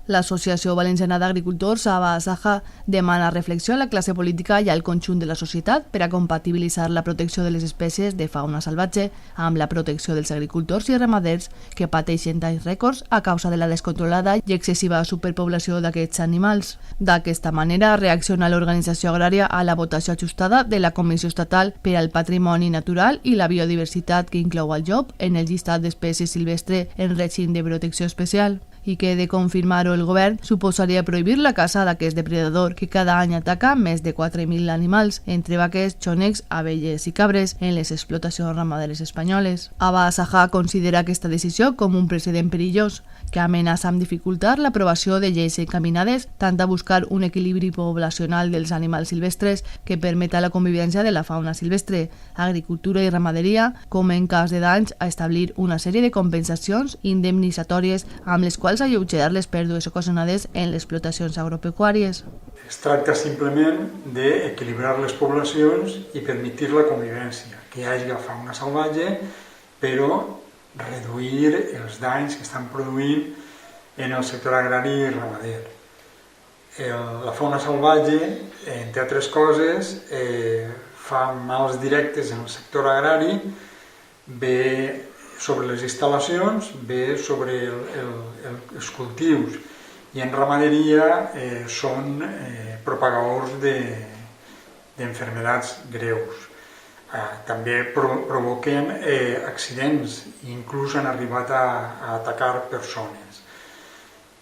L'Associació Valenciana d'Agricultors, ABA-ASAJA, demana reflexió a la classe política i al conjunt de la societat per a compatibilitzar la protecció de les espècies de fauna salvatge amb la protecció dels agricultors i ramaders que pateixen danys rècords a causa de la descontrolada i excessiva superpoblació d'aquests animals. D'aquesta manera, reacciona l'organització agrària a la votació ajustada de la Comissió Estatal per al Patrimoni Natural i la Biodiversitat que inclou el llop en el llistat d'espècies silvestres en règim de protecció especial, i que, de confirmar-ho el govern, suposaria prohibir la caça d'aquest depredador que cada any ataca més de 4.000 animals, entre vaques, xònecs, abelles i cabres, en les explotacions ramaderes espanyoles. ABA-ASAJA considera aquesta decisió com un precedent perillós, que amenaça amb dificultar l'aprovació de lleis encaminades tant a buscar un equilibri poblacional dels animals silvestres que permeta la convivència de la fauna silvestre, agricultura i ramaderia, com en cas de danys a establir una sèrie de compensacions indemnitzatòries amb les quals alleugerar les pèrdues ocasionades en les explotacions agropecuàries. Es tracta simplement d'equilibrar les poblacions i permetre la convivència, que hi hagi fauna salvatge, però reduir els danys que estan produint en el sector agrari i ramader. La fauna salvatge, entre altres coses, fa mals directes en el sector agrari, bé sobre les instal·lacions, bé sobre els cultius, i en ramaderia són propagadors d'enfermedats greus. També provoquen accidents i inclús han arribat a atacar persones.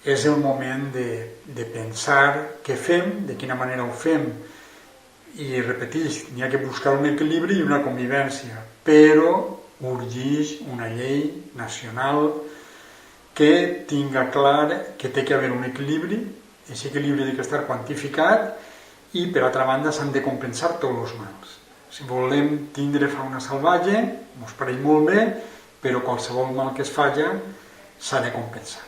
És el moment de pensar què fem, de quina manera ho fem, i repeteix, n'hi ha que buscar un equilibri i una convivència, però urgeix una llei nacional que tinga clar que té que haver un equilibri, aquest equilibri ha d'estar quantificat i per altra banda s'han de compensar tots els mals. Si volem tindre fauna salvatge, ens pareix molt bé, però qualsevol mal que es faci s'ha de compensar.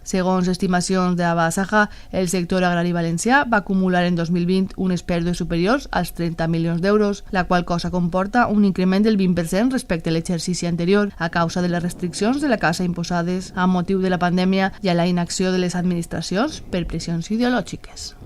Segons estimacions de ABA-ASAJA, el sector agrari valencià va acumular en 2020 unes pèrdues superiors als 30 milions d'euros, la qual cosa comporta un increment del 20% respecte a l'exercici anterior a causa de les restriccions de la caça imposades amb motiu de la pandèmia i a la inacció de les administracions per pressions ideològiques.